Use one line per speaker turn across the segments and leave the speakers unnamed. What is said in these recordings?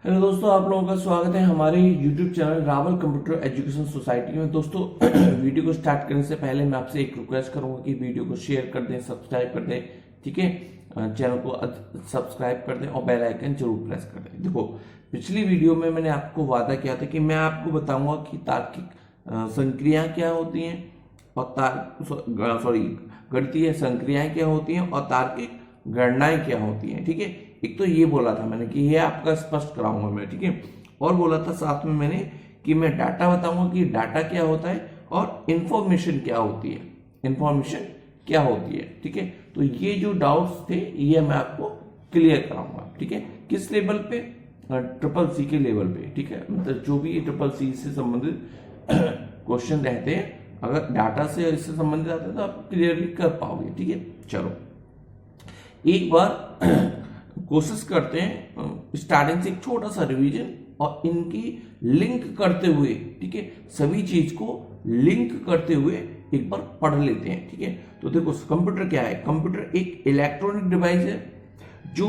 Hello दोस्तों, आप लोगों का स्वागत है हमारे YouTube channel Rawal computer education society में। दोस्तों वीडियो को स्टार्ट करने से पहले मैं आपसे एक रिक्वेस्ट करूंगा कि वीडियो को शेयर कर दें, सब्सक्राइब कर दें, ठीक है। चैनल को सब्सक्राइब कर दें और बेल आइकन जरूर प्रेस कर दें। देखो, पिछली वीडियो में मैंने आपको वादा किया था कि मैं आपको बताऊंगा कि तार्किक संक्रियाएं क्या होती हैं और गणितीय संक्रियाएं क्या होती हैं और तार्किक गणनाएं क्या होती हैं, ठीक है। एक तो ये बोला था मैंने कि ये आपका स्पष्ट कराऊंगा मैं, ठीक है। और बोला था साथ में मैंने कि मैं डाटा बताऊंगा कि डाटा क्या होता है और इंफॉर्मेशन क्या होती है, इंफॉर्मेशन क्या होती है, ठीक है। तो ये जो डाउट्स थे ये मैं आपको क्लियर कराऊंगा, ठीक है। किस लेवल पे? ट्रिपल सी के लेवल पे, ठीक है। मतलब जो भी ट्रिपल सी से संबंधित क्वेश्चन रहते हैं, अगर डाटा से इससे संबंधित आते हैं तो आप क्लियरली कर पाओगे, ठीक है। चलो एक बार कोशिश करते हैं स्टार्टिंग से एक छोटा सा रिवीजन और इनकी लिंक करते हुए, ठीक है, सभी चीज को लिंक करते हुए एक बार पढ़ लेते हैं, ठीक है। तो देखो, कंप्यूटर क्या है? कंप्यूटर एक इलेक्ट्रॉनिक डिवाइस है जो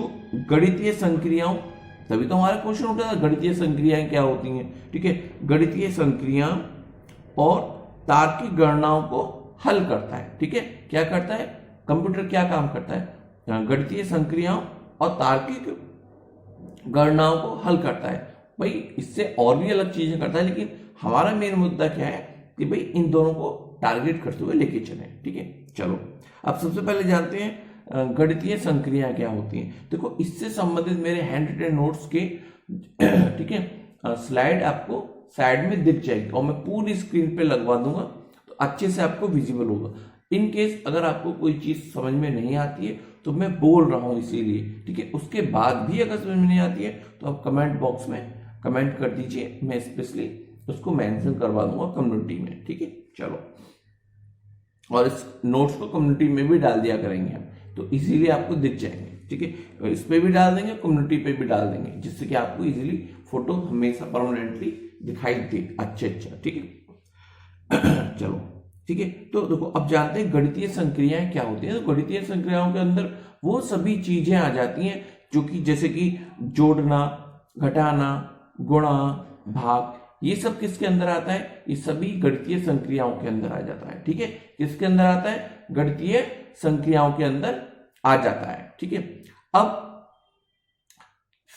गणितीय संक्रियाओं, तभी तो हमारा क्वेश्चन उठा था गणितीय संक्रियाएं क्या होती हैं, ठीक है। गणितीय संक्रिया और तार्किक गणनाओं को हल करता है, ठीक है। क्या करता है कंप्यूटर? क्या काम करता है? गणितीय संक्रियाओं और तार्किक गणनाओं को हल करता है। भाई इससे और भी अलग चीजें करता है, लेकिन हमारा मेन मुद्दा क्या है कि भाई इन दोनों को टारगेट करते हुए लेके चले, ठीक है। चलो अब सबसे पहले जानते हैं गणितीय संक्रियाएं क्या होती हैं। देखो, इससे संबंधित मेरे हैंड रिटन नोट्स के ठीक है स्लाइड आपको साइड में दिख जाएगी और मैं पूरी स्क्रीन पे लगवा दूंगा तो अच्छे से आपको विजिबल होगा। इन केस अगर आपको कोई चीज समझ में नहीं आती है तो मैं बोल रहा हूं इसीलिए, ठीक है। उसके बाद भी अगर समझ में नहीं आती है तो आप कमेंट बॉक्स में कमेंट कर दीजिए, मैं स्पेशली उसको मेंशन करवा दूंगा कम्युनिटी में, ठीक है। चलो, और इस नोट्स को कम्युनिटी में भी डाल दिया करेंगे हम, तो इजीली आपको दिख जाएंगे, ठीक है। इस पे भी डाल देंगे, कम्युनिटी पे भी डाल देंगे, जिससे कि आपको इजीली फोटो हमेशा परमानेंटली दिखाई दे अच्छा, ठीक है। चलो ठीक है, तो देखो अब जानते हैं गणितीय संक्रियाएं क्या होती हैं। तो गणितीय संक्रियाओं के अंदर वो सभी चीजें आ जाती हैं जो कि जैसे कि जोड़ना, घटाना, गुणा, भाग, ये सब किसके अंदर आता है? ये सभी गणितीय संक्रियाओं के अंदर आ जाता है, ठीक है। किसके अंदर आता है? गणितीय संक्रियाओं के अंदर आ जाता है, ठीक है। अब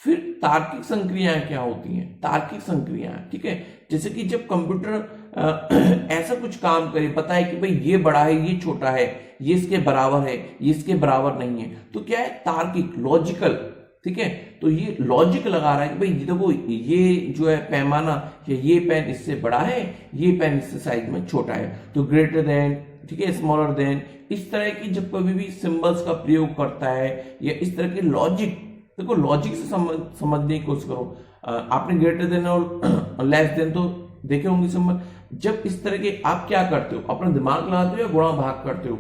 फिर तार्किक संक्रियाएं क्या होती हैं? तार्किक संक्रियाएं, ठीक है, जैसे कि जब कंप्यूटर ऐसा कुछ काम करे, पता है कि भाई ये बड़ा है, ये छोटा है, ये इसके बराबर है, ये इसके बराबर नहीं है, तो क्या है? तार्किक, लॉजिकल, ठीक है। तो ये लॉजिक लगा रहा है कि भाई देखो ये जो है पैमाना, ये पेन इससे बड़ा है, ये पेन इससे साइज में छोटा है, तो ग्रेटर देन, ठीक है, स्मॉलर देन, इस तरह की जब कभी भी सिंबल्स का प्रयोग करता है या इस तरह के लॉजिक, देखो लॉजिक से समझने की कोशिश करो। आपने ग्रेटर देन और लेस देन तो देखे होंगे सिंबल। जब इस तरह के आप क्या करते हो, अपना दिमाग लगाते हो या गुणा भाग करते हो?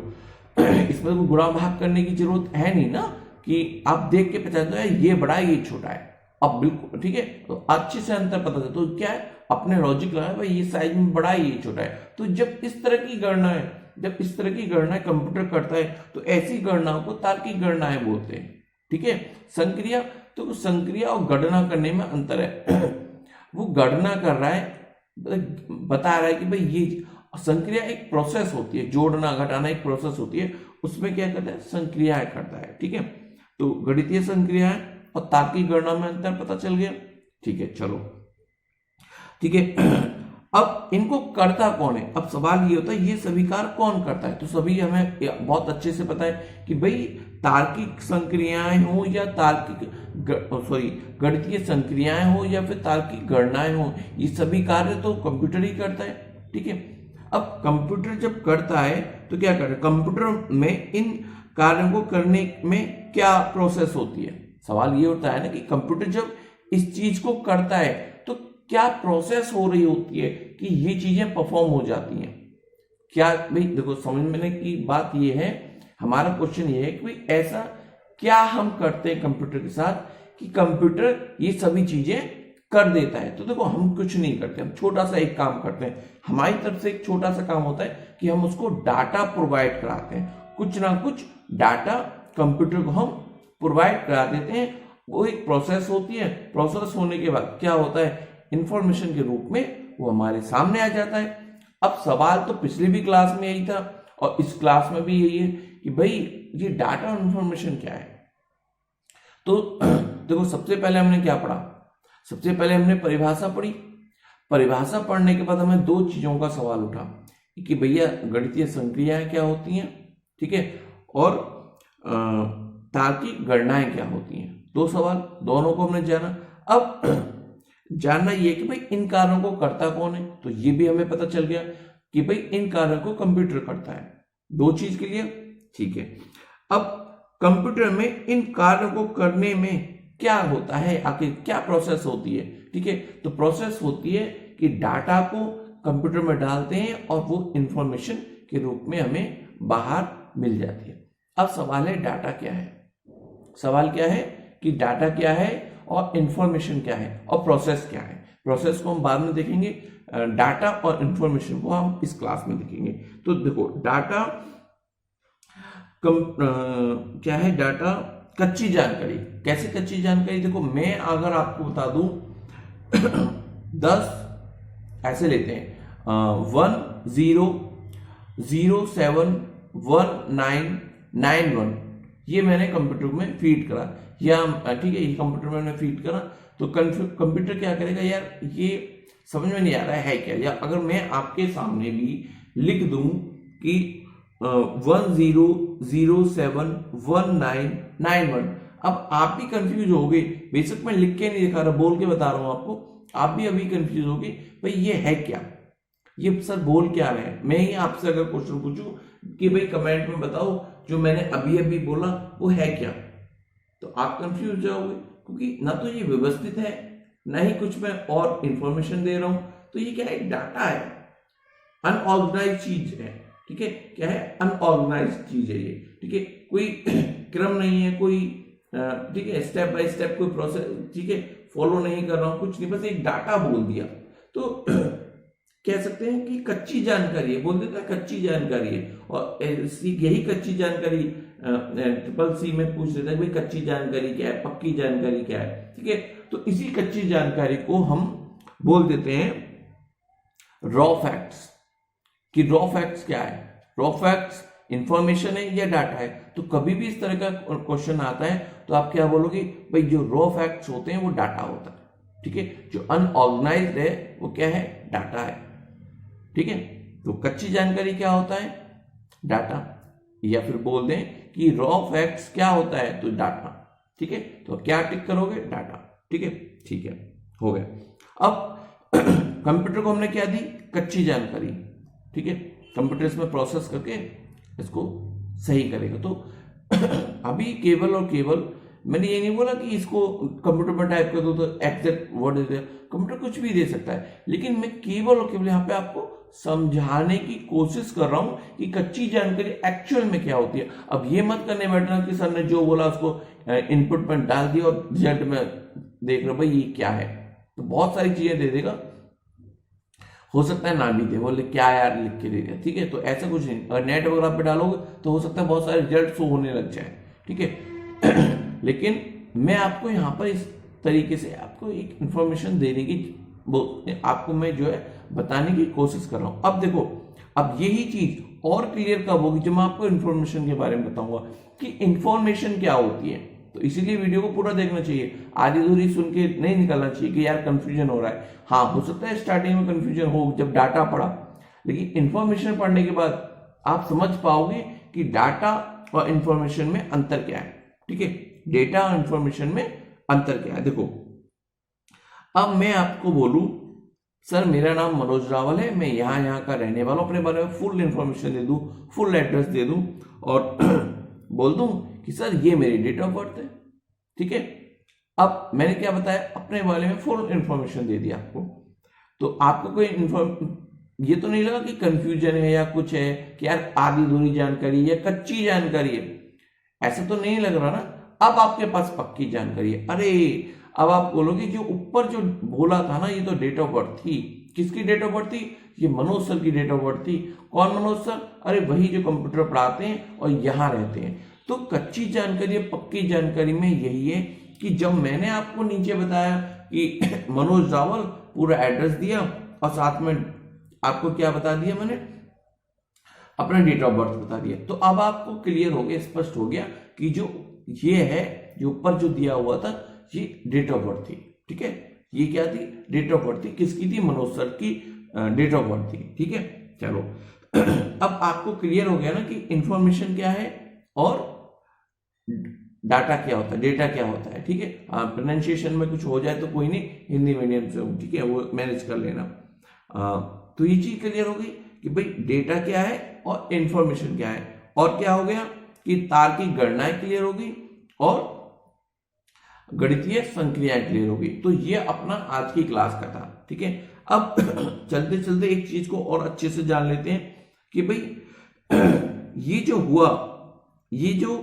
इसमें तो गुणा भाग करने की जरूरत है नहीं ना, कि आप देख के पहचानते हो ये बड़ा है, ये छोटा है। अब बिल्कुल ठीक है, तो अच्छे से अंतर पता चलता, तो क्या है? अपने लॉजिक लगाए भाई ये साइज में बड़ा है, ये छोटा है। तो जब इस तरह की गणना है, जब इस तरह की गणनाएं कंप्यूटर करता है तो ऐसी गणनाओं को तार्किक गणनाएं बोलते हैं, ठीक है। संक्रिया, तो संक्रिया और गणना करने में अंतर है। वो गणना कर रहा है, बता रहा है कि भाई ये संक्रिया एक प्रोसेस होती है, जोड़ना घटाना एक प्रोसेस होती है, उसमें क्या करता है? संक्रियाएं करता है, ठीक है। तो गणितीय संक्रियाएं और तार्किक गणना में अंतर पता चल गया, ठीक है। चलो ठीक है, अब इनको करता कौन है? अब सवाल ये होता है ये सभी कार्य कौन करता है? तो सभी हमें बहुत अच्छे से पता है कि भाई तार्किक संक्रियाएं हो या गणितीय संक्रियाएं हो या फिर तार्किक गणनाएं हो, ये सभी कार्य तो कंप्यूटर ही करता है, ठीक है। अब कंप्यूटर जब करता है तो क्या करता है? कंप्यूटर में इन कार्यों को करने में क्या प्रोसेस होती है? सवाल ये होता है ना कि कंप्यूटर जब इस चीज को करता है तो क्या प्रोसेस हो रही होती है कि ये चीजें परफॉर्म हो जाती हैं? क्या भाई देखो, समझने की बात ये है, हमारा क्वेश्चन ये है कि भाई ऐसा क्या हम करते हैं कंप्यूटर के साथ कि कंप्यूटर ये सभी चीजें कर देता है? तो देखो, हम कुछ नहीं करते, हम छोटा सा एक काम करते हैं। हमारी तरफ से एक छोटा सा काम होता है कि हम उसको डाटा प्रोवाइड कराते हैं, कुछ ना कुछ डाटा कंप्यूटर को हम प्रोवाइड करा देते हैं वो एक प्रोसेस होती है, प्रोसेस होने के बाद क्या होता है, इंफॉर्मेशन के रूप में वो हमारे सामने आ जाता है। अब सवाल तो पिछली भी क्लास में यही था और इस क्लास में भी यही है कि भाई ये डाटा और इंफॉर्मेशन क्या है। तो देखो सबसे पहले हमने क्या पढ़ा, सबसे पहले हमने परिभाषा पढ़ी। परिभाषा पढ़ने के बाद हमें दो चीजों का सवाल उठा कि भैया गणितीय संक्रियाएं क्या होती हैं, ठीक है, और तार्किक गणनाएं क्या होती हैं। दो सवाल, दोनों को हमने जाना। अब जानना ये कि भाई इन कार्यों को करता कौन है, तो ये भी हमें पता चल गया कि भाई इन कार्यों को कंप्यूटर करता है। दो चीज के लिए, ठीक है। अब कंप्यूटर में इन कार्यों को करने में क्या होता है, आखिर क्या प्रोसेस होती है, ठीक है। तो प्रोसेस होती है कि डाटा को कंप्यूटर में डालते हैं और वो इंफॉर्मेशन के रूप में हमें बाहर मिल जाती है। अब सवाल है डाटा क्या है, सवाल क्या है कि डाटा क्या है और इंफॉर्मेशन क्या है और प्रोसेस क्या है। प्रोसेस को हम बाद में देखेंगे, डाटा और इंफॉर्मेशन को हम इस क्लास में देखेंगे। तो देखो डाटा क्या है, डाटा कच्ची जानकारी। कैसे कच्ची जानकारी, देखो मैं अगर आपको बता दूं 10 ऐसे लेते हैं 10071991, ये मैंने कंप्यूटर में फीड करा, या ठीक है ये कंप्यूटर में मैंने फीड करा, तो कंप्यूटर क्या करेगा, यार ये समझ में नहीं आ रहा है क्या। या अगर मैं आपके सामने भी लिख दूं कि 10071991, अब आप भी कंफ्यूज हो गए। बेशक मैं लिख के नहीं दिखा रहा, बोल के बता रहा हूं आपको, आप भी अभी कंफ्यूज हो गए भाई ये है क्या, ये सर बोल क्या रहे हैं। मैं ही आपसे अगर क्वेश्चन पूछूं कि भाई कमेंट में बताओ जो मैंने अभी अभी बोला वो है क्या, तो आप कंफ्यूज जाओगे, क्योंकि ना तो ये व्यवस्थित है ना ही कुछ मैं और इंफॉर्मेशन दे रहा हूं। तो ये क्या है, डाटा है, अनऑर्गेनाइज चीज है, ठीक है। क्या है, अनऑर्गेनाइज चीज है ये, ठीक है। कोई क्रम नहीं है, कोई ठीक है स्टेप बाय स्टेप कोई प्रोसेस, ठीक है, फॉलो नहीं कर रहा हूं, कुछ नहीं, बस एक डाटा बोल दिया। तो कह सकते हैं कि कच्ची जानकारी है, बोल देता है कच्ची जानकारी है। और यही कच्ची जानकारी CCC में पूछ देता है भाई कच्ची जानकारी क्या है, पक्की जानकारी क्या है, ठीक है। तो इसी कच्ची जानकारी को हम बोल देते हैं रॉ फैक्ट्स। कि रॉ फैक्ट्स क्या है, रॉ फैक्ट्स इंफॉर्मेशन है या डाटा है। तो कभी भी इस तरह का क्वेश्चन आता है तो आप क्या बोलोगे, भाई जो रॉ फैक्ट्स होते हैं वो डाटा होता है, ठीक है। जो अनऑर्गेनाइज्ड है वो क्या है, डाटा है, ठीक है। तो कच्ची जानकारी क्या होता है, डाटा, या फिर बोल दें कि रॉ फैक्ट्स क्या होता है, तो डाटा, ठीक है। तो क्या टिक करोगे, डाटा, ठीक है, ठीक है, हो गया। अब कंप्यूटर को हमने क्या दी, कच्ची जानकारी, ठीक है। कंप्यूटर इसमें प्रोसेस करके इसको सही करेगा। तो अभी केवल और केवल मैंने ये नहीं बोला कि इसको कंप्यूटर में टाइप कर दो तो एग्जैक्ट वर्ड दे देगा, कंप्यूटर कुछ भी दे सकता है, लेकिन मैं केवल और केवल यहाँ पे आपको समझाने की कोशिश कर रहा हूं कि कच्ची जानकारी एक्चुअल में क्या होती है। अब ये मत करने बैठना कि सर ने जो बोला उसको इनपुट में डाल दिया और रिजल्ट में देख रहे भाई ये क्या है, तो बहुत सारी चीजें दे देगा, हो सकता है ना भी दे, बोले क्या यार लिख के दे दिया, ठीक है। तो ऐसा कुछ नहीं, अगर नेट वगैरह पे डालोगे तो हो सकता है बहुत सारे रिजल्ट शो होने लग जाए, ठीक है। लेकिन मैं आपको यहाँ पर इस तरीके से आपको एक इंफॉर्मेशन देने की, आपको मैं जो है बताने की कोशिश कर रहा हूं। अब देखो, अब यही चीज और क्लियर कब होगी, जब मैं आपको इंफॉर्मेशन के बारे में बताऊंगा कि इंफॉर्मेशन क्या होती है। तो इसीलिए वीडियो को पूरा देखना चाहिए, आधी अधूरी सुन के नहीं निकलना चाहिए कि यार कंफ्यूजन हो रहा है। हाँ हो सकता है स्टार्टिंग में कंफ्यूजन हो जब डाटा पढ़ा, लेकिन इंफॉर्मेशन पढ़ने के बाद आप समझ पाओगे कि डाटा और इंफॉर्मेशन में अंतर क्या है, ठीक है। डेटा और इंफॉर्मेशन में अंतर क्या है, देखो अब मैं आपको बोलूं सर मेरा नाम मनोज रावल है, मैं यहाँ का रहने वाला हूं, अपने बारे में फुल इंफॉर्मेशन दे दूं, फुल एड्रेस दे दूं और बोल दूं कि सर ये मेरी डेट ऑफ बर्थ है, ठीक है। अब मैंने क्या बताया, अपने बारे में फुल इंफॉर्मेशन दे दिया आपको, तो आपको कोई ये तो नहीं लगा कि कंफ्यूजन है या कुछ है कि यार आधी अधूरी जानकारी या कच्ची जानकारी है, ऐसा तो नहीं लग रहा ना। अब आपके पास पक्की जानकारी है। अरे अब आप बोलोगे जो ऊपर जो बोला था ना ये तो डेट ऑफ बर्थ थी, किसकी डेट ऑफ बर्थ थी, ये मनोज सर की डेट ऑफ बर्थ थी। कौन मनोज सर, अरे वही जो कंप्यूटर पढ़ाते हैं और यहाँ रहते हैं। तो कच्ची जानकारी पक्की जानकारी में यही है कि जब मैंने आपको नीचे बताया कि मनोज रावल पूरा एड्रेस दिया और साथ में आपको क्या बता दिया, मैंने अपना डेट ऑफ बर्थ बता दिया, तो अब आपको क्लियर हो गया, स्पष्ट हो गया कि जो ये है, जो ऊपर जो दिया हुआ था, ये डेट ऑफ बर्थ थी। ठीक है, ये क्या थी, डेट ऑफ बर्थ थी। किसकी थी, मनोज सर की डेट ऑफ बर्थ थी। ठीक है, चलो अब आपको क्लियर हो गया ना कि इंफॉर्मेशन क्या है और डाटा क्या होता है, डेटा क्या होता है। ठीक है, प्रोनाउंसिएशन में कुछ हो जाए तो कोई नहीं, हिंदी मीडियम से हूँ, ठीक है, वो मैनेज कर लेना। तो ये चीज क्लियर हो गई कि भाई डेटा क्या है और इंफॉर्मेशन क्या है। और क्या हो गया कि तार की गणनाएं क्लियर हो गई और गणितीय संक्रियाएं क्लियर हो गई। तो ये अपना आज की क्लास का था। ठीक है, अब चलते चलते एक चीज को और अच्छे से जान लेते हैं कि भाई ये जो हुआ, ये जो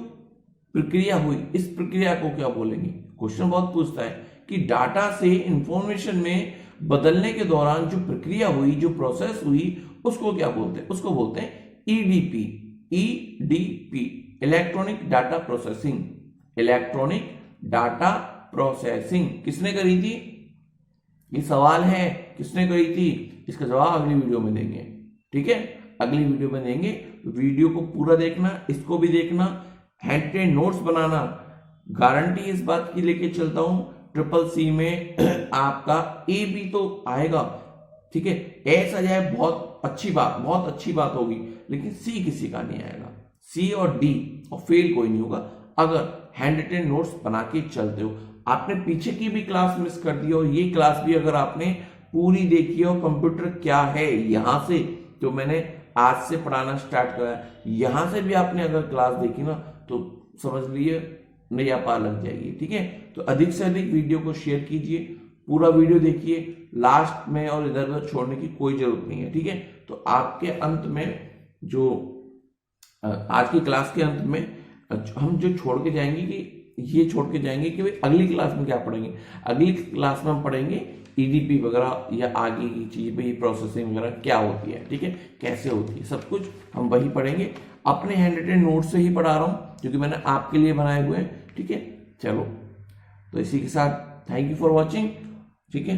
प्रक्रिया हुई, इस प्रक्रिया को क्या बोलेंगे। क्वेश्चन बहुत पूछता है कि डाटा से इंफॉर्मेशन में बदलने के दौरान जो प्रक्रिया हुई, जो प्रोसेस हुई, उसको क्या बोलते हैं, उसको बोलते हैं EDP. EDP electronic data processing. Electronic data processing किसने करी थी, ये सवाल है, किसने करी थी, इसका जवाब अगली वीडियो में देंगे। ठीक है, अगली वीडियो में देंगे। वीडियो को पूरा देखना, इसको भी देखना, हैंड रिटेन नोट्स बनाना। गारंटी इस बात की लेके चलता हूं, ट्रिपल सी में आपका ए भी तो आएगा। ठीक है, एस आ जाए बहुत अच्छी बात, बहुत अच्छी बात होगी, लेकिन सी किसी का नहीं आएगा। सी और डी और फेल कोई नहीं होगा अगर हैंड रिटेन नोट्स बना के चलते हो। आपने पीछे की भी क्लास मिस कर दी और ये क्लास भी अगर आपने पूरी देखी हो, कंप्यूटर क्या है यहां से जो मैंने आज से पढ़ाना स्टार्ट करा, यहां से भी आपने अगर क्लास देखी ना तो समझ लिए नया पार लग जाएगी। ठीक है, तो अधिक से अधिक वीडियो को शेयर कीजिए, पूरा वीडियो देखिए, लास्ट में और इधर उधर छोड़ने की कोई जरूरत नहीं है। ठीक है, तो आपके अंत में जो आज की क्लास के अंत में हम जो छोड़ के जाएंगे कि ये छोड़ के जाएंगे कि भाई अगली क्लास में क्या पढ़ेंगे। अगली क्लास में हम पढ़ेंगे ईडीपी वगैरह या आगे की चीज भाई प्रोसेसिंग वगैरह क्या होती है। ठीक है, कैसे होती है, सब कुछ हम वही पढ़ेंगे। अपने हैंड रिटेन नोट से ही पढ़ा रहा हूँ क्योंकि मैंने आपके लिए बनाए हुए हैं। ठीक है, चलो तो इसी के साथ थैंक यू फॉर वॉचिंग। ठीक है।